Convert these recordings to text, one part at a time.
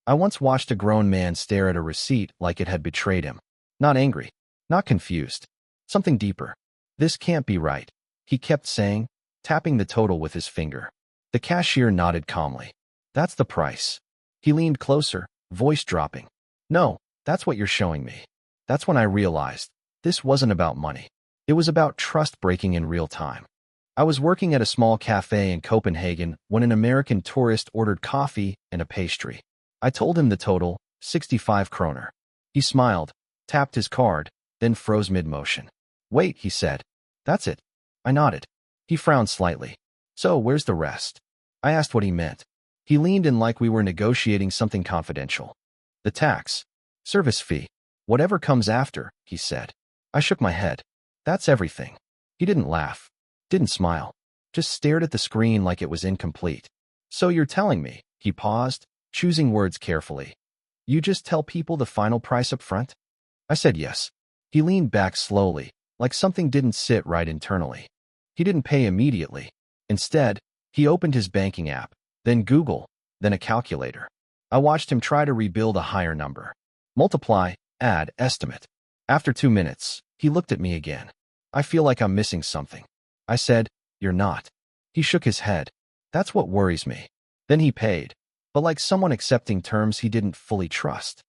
I once watched a grown man stare at a receipt like it had betrayed him. Not angry, not confused. Something deeper. This can't be right, he kept saying, tapping the total with his finger. The cashier nodded calmly. That's the price. He leaned closer, voice dropping. No, that's what you're showing me. That's when I realized this wasn't about money. It was about trust breaking in real time. I was working at a small cafe in Copenhagen when an American tourist ordered coffee and a pastry. I told him the total, 65 kroner. He smiled, tapped his card, then froze mid-motion. Wait, he said. That's it. I nodded. He frowned slightly. So, where's the rest? I asked what he meant. He leaned in like we were negotiating something confidential. The tax. Service fee. Whatever comes after, he said. I shook my head. That's everything. He didn't laugh. Didn't smile. Just stared at the screen like it was incomplete. So you're telling me, he paused, choosing words carefully. You just tell people the final price up front? I said yes. He leaned back slowly, like something didn't sit right internally. He didn't pay immediately. Instead, he opened his banking app, then Google, then a calculator. I watched him try to rebuild a higher number. Multiply, add, estimate. After 2 minutes, he looked at me again. I feel like I'm missing something. I said, you're not. He shook his head. That's what worries me. Then he paid, but like someone accepting terms he didn't fully trust.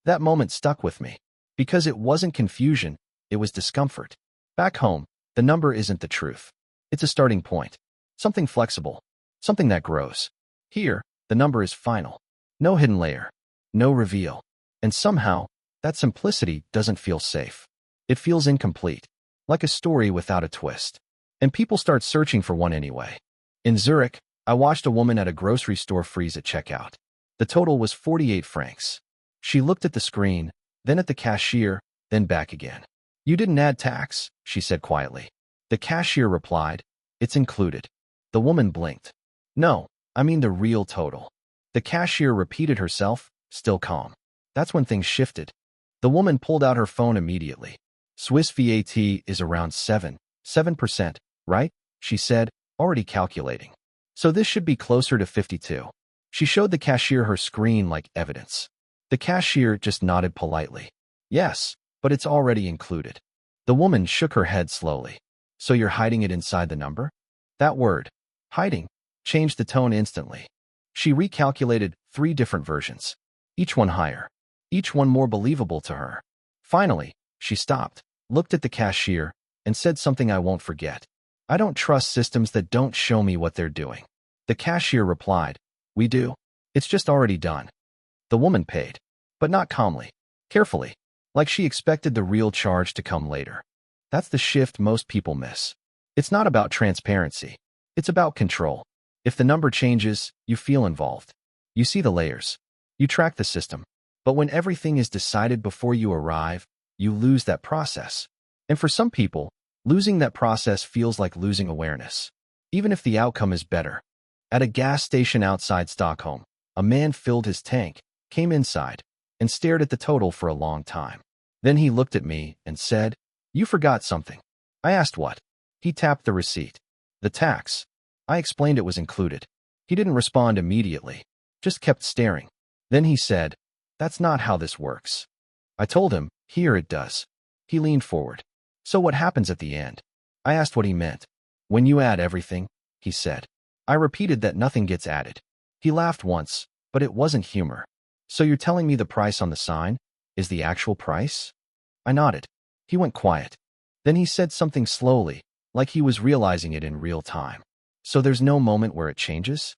That moment stuck with me, because it wasn't confusion, it was discomfort. Back home, the number isn't the truth. It's a starting point. Something flexible. Something that grows. Here, the number is final. No hidden layer. No reveal. And somehow, that simplicity doesn't feel safe. It feels incomplete. Like a story without a twist. And people start searching for one anyway. In Zurich, I watched a woman at a grocery store freeze at checkout. The total was 48 francs. She looked at the screen, then at the cashier, then back again. You didn't add tax, she said quietly. The cashier replied, it's included. The woman blinked. No, I mean the real total. The cashier repeated herself, still calm. That's when things shifted. The woman pulled out her phone immediately. Swiss VAT is around 7%, right? She said, already calculating. So this should be closer to 52. She showed the cashier her screen like evidence. The cashier just nodded politely. Yes, but it's already included. The woman shook her head slowly. So you're hiding it inside the number? That word, hiding, changed the tone instantly. She recalculated 3 different versions. Each one higher. Each one more believable to her. Finally, she stopped, looked at the cashier, and said something I won't forget. I don't trust systems that don't show me what they're doing. The cashier replied, we do. It's just already done. The woman paid, but not calmly, carefully, like she expected the real charge to come later. That's the shift most people miss. It's not about transparency. It's about control. If the number changes, you feel involved. You see the layers. You track the system. But when everything is decided before you arrive, you lose that process. And for some people, losing that process feels like losing awareness, even if the outcome is better. At a gas station outside Stockholm, a man filled his tank, came inside, and stared at the total for a long time. Then he looked at me and said, you forgot something. I asked what. He tapped the receipt. The tax. I explained it was included. He didn't respond immediately, just kept staring. Then he said, that's not how this works. I told him, here it does. He leaned forward. So what happens at the end? I asked what he meant. When you add everything, he said. I repeated that nothing gets added. He laughed once, but it wasn't humor. So you're telling me the price on the sign is the actual price? I nodded. He went quiet. Then he said something slowly, like he was realizing it in real time. So there's no moment where it changes?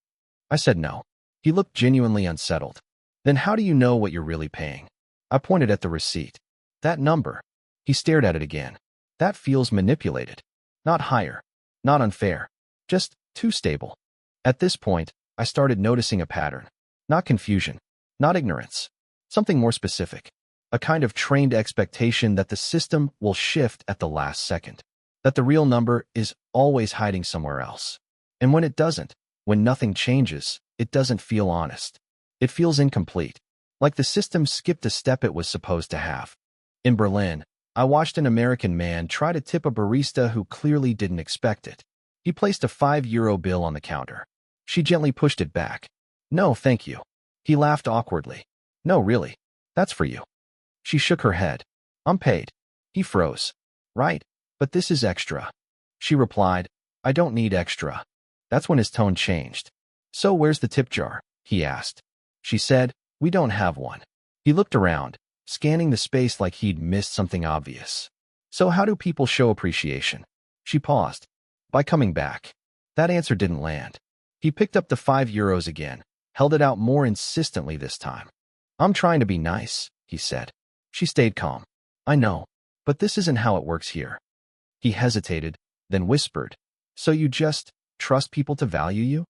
I said no. He looked genuinely unsettled. Then how do you know what you're really paying? I pointed at the receipt. That number. He stared at it again. That feels manipulated. Not higher. Not unfair. Just too stable. At this point, I started noticing a pattern. Not confusion. Not ignorance. Something more specific. A kind of trained expectation that the system will shift at the last second. That the real number is always hiding somewhere else. And when it doesn't, when nothing changes, it doesn't feel honest. It feels incomplete. Like the system skipped a step it was supposed to have. In Berlin, I watched an American man try to tip a barista who clearly didn't expect it. He placed a €5 bill on the counter. She gently pushed it back. No, thank you. He laughed awkwardly. No, really. That's for you. She shook her head. I'm paid. He froze. Right, but this is extra. She replied, I don't need extra. That's when his tone changed. So where's the tip jar? He asked. She said, we don't have one. He looked around, scanning the space like he'd missed something obvious. So how do people show appreciation? She paused. By coming back. That answer didn't land. He picked up the €5 again, held it out more insistently this time. I'm trying to be nice, he said. She stayed calm. I know, but this isn't how it works here. He hesitated, then whispered, so you just trust people to value you?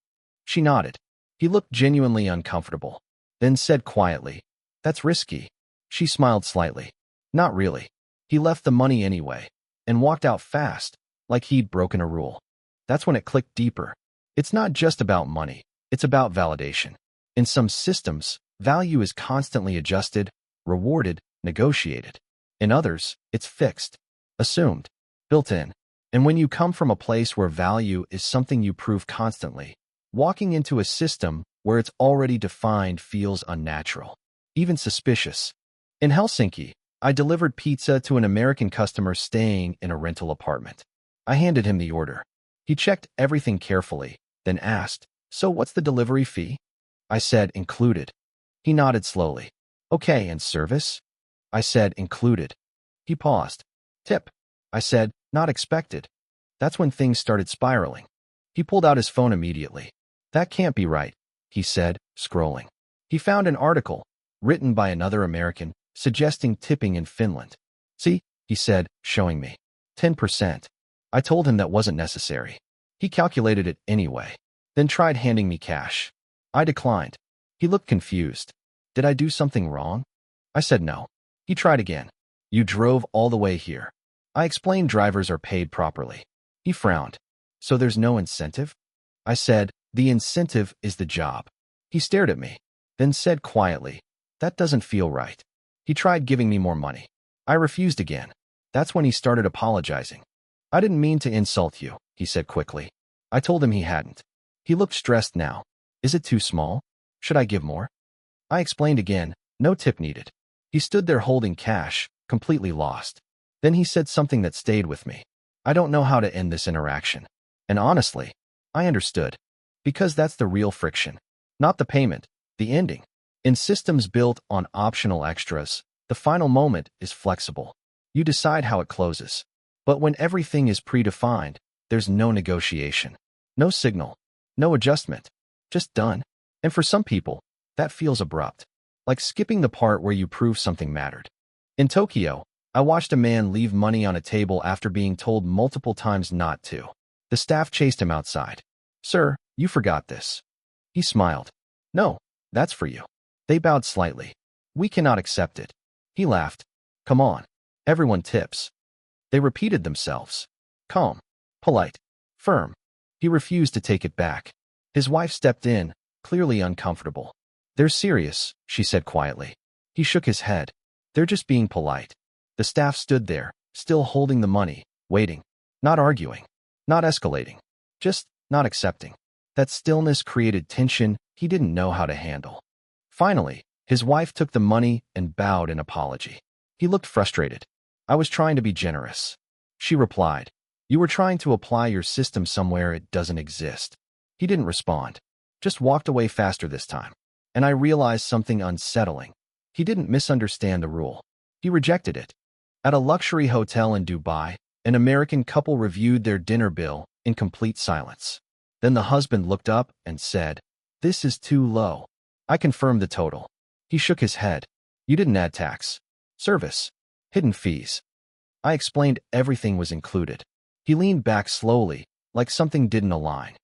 She nodded. He looked genuinely uncomfortable, then said quietly, that's risky. She smiled slightly. Not really. He left the money anyway, and walked out fast, like he'd broken a rule. That's when it clicked deeper. It's not just about money, it's about validation. In some systems, value is constantly adjusted, rewarded, negotiated. In others, it's fixed, assumed, built in. And when you come from a place where value is something you prove constantly, walking into a system where it's already defined feels unnatural, even suspicious. In Helsinki, I delivered pizza to an American customer staying in a rental apartment. I handed him the order. He checked everything carefully, then asked, so what's the delivery fee? I said, included. He nodded slowly. Okay, and service? I said, included. He paused. Tip? I said, not expected. That's when things started spiraling. He pulled out his phone immediately. That can't be right, he said, scrolling. He found an article, written by another American, suggesting tipping in Finland. See, he said, showing me. 10%. I told him that wasn't necessary. He calculated it anyway, then tried handing me cash. I declined. He looked confused. Did I do something wrong? I said no. He tried again. You drove all the way here. I explained drivers are paid properly. He frowned. So there's no incentive? I said, the incentive is the job. He stared at me, then said quietly, that doesn't feel right. He tried giving me more money. I refused again. That's when he started apologizing. I didn't mean to insult you, he said quickly. I told him he hadn't. He looked stressed now. Is it too small? Should I give more? I explained again, no tip needed. He stood there holding cash, completely lost. Then he said something that stayed with me. I don't know how to end this interaction. And honestly, I understood. Because that's the real friction. Not the payment, the ending. In systems built on optional extras, the final moment is flexible. You decide how it closes. But when everything is predefined, there's no negotiation. No signal. No adjustment. Just done. And for some people, that feels abrupt. Like skipping the part where you prove something mattered. In Tokyo, I watched a man leave money on a table after being told multiple times not to. The staff chased him outside. Sir, you forgot this. He smiled. No, that's for you. They bowed slightly. We cannot accept it. He laughed. Come on. Everyone tips. They repeated themselves. Calm. Polite. Firm. He refused to take it back. His wife stepped in, clearly uncomfortable. They're serious, she said quietly. He shook his head. They're just being polite. The staff stood there, still holding the money, waiting. Not arguing. Not escalating. Just not accepting. That stillness created tension he didn't know how to handle. Finally, his wife took the money and bowed in apology. He looked frustrated. I was trying to be generous. She replied, you were trying to apply your system somewhere it doesn't exist. He didn't respond. Just walked away faster this time. And I realized something unsettling. He didn't misunderstand the rule. He rejected it. At a luxury hotel in Dubai, an American couple reviewed their dinner bill in complete silence. Then the husband looked up and said, this is too low. I confirmed the total. He shook his head. You didn't add tax, service, hidden fees. I explained everything was included. He leaned back slowly, like something didn't align.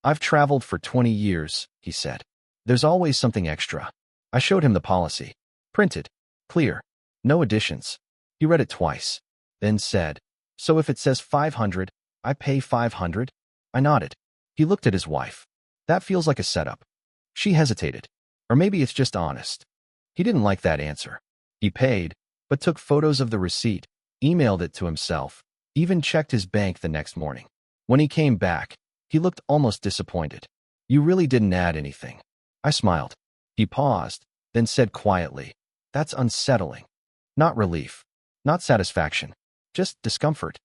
I've traveled for 20 years, he said. There's always something extra. I showed him the policy. Printed. Clear. No additions. He read it twice. Then said, so if it says 500, I pay 500? I nodded. He looked at his wife. That feels like a setup. She hesitated. Or maybe it's just honest. He didn't like that answer. He paid, but took photos of the receipt, emailed it to himself, even checked his bank the next morning. When he came back, he looked almost disappointed. You really didn't add anything. I smiled. He paused, then said quietly, "That's unsettling." Not relief, not satisfaction, just discomfort.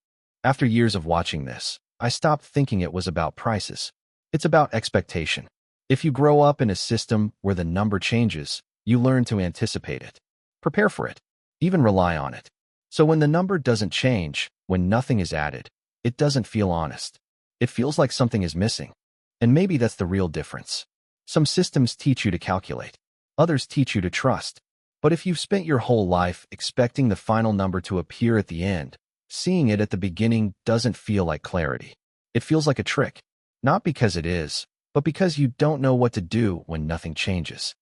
After years of watching this, I stopped thinking it was about prices. It's about expectation. If you grow up in a system where the number changes, you learn to anticipate it. Prepare for it. Even rely on it. So when the number doesn't change, when nothing is added, it doesn't feel honest. It feels like something is missing. And maybe that's the real difference. Some systems teach you to calculate. Others teach you to trust. But if you've spent your whole life expecting the final number to appear at the end, seeing it at the beginning doesn't feel like clarity. It feels like a trick. Not because it is, but because you don't know what to do when nothing changes.